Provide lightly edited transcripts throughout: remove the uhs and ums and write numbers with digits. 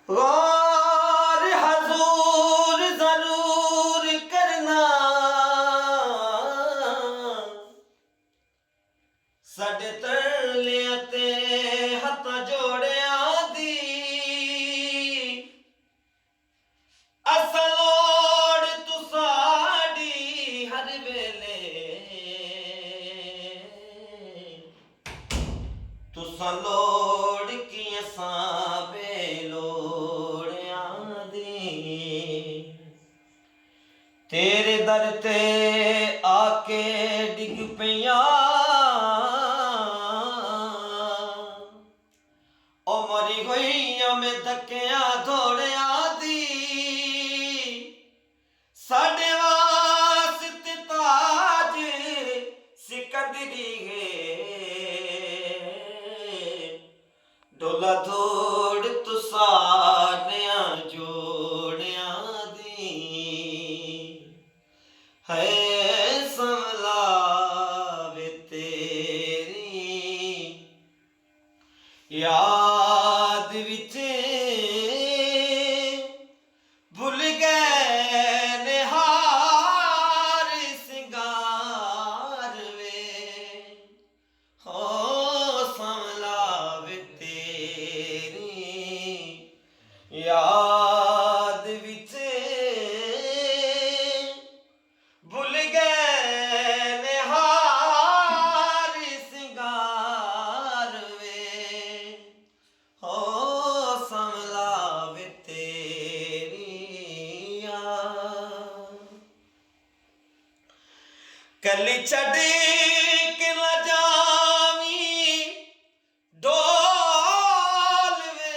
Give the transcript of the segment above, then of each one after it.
गौर हजूर जरूर करना साडे तरलियां ते हत्थां जोड़ियां दी असां लोड़ तुसाडी हर वेले तुसां लोड़ की असां बेलोड़ियां दी तेरे दर ते आके डिग पियां ओ मरी होइयां में धक्कियां थोड़ियां दी साडे वास्ते ताज सिकंदरी है डोला थोड़ तुसानियां जोड़ियां दी है समलावे तेरी याद विच भुल गए निहार सिंगार वे हो समलावे तेरी याद विच भुल गए निहार सिंगार वे हो समलावे तेरी कली छड़ के न जावी डोल वे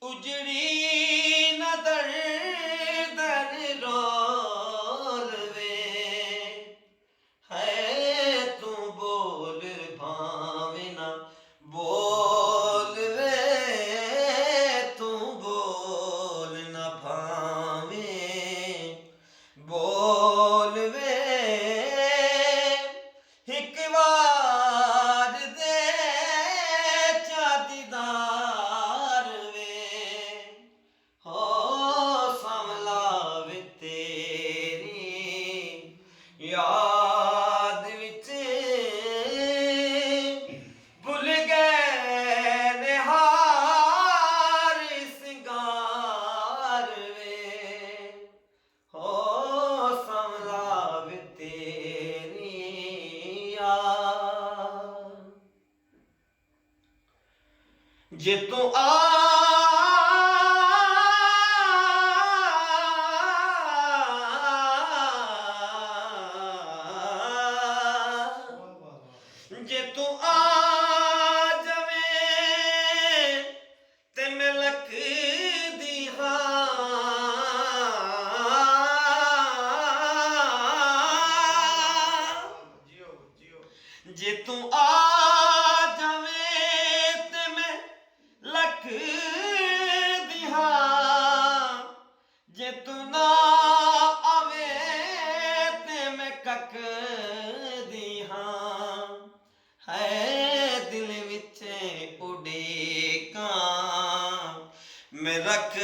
उजड़ी न दर दर रोल वे है तू बोल भावे ना बोल वे तू बोल ना भावे बोल वे एक बार दे चादीदार वे हो समलावे तेरी याद विच भुल गए निहार सिंगार वे हो समलावे तेरी जे तू जे तू आ जावे ते मैं लख दी जे तू आ जावे ते मैं लख दिहा जे तू ना आवे ते मैं कख दिहा है दिल विच उड़ेकां मैं रख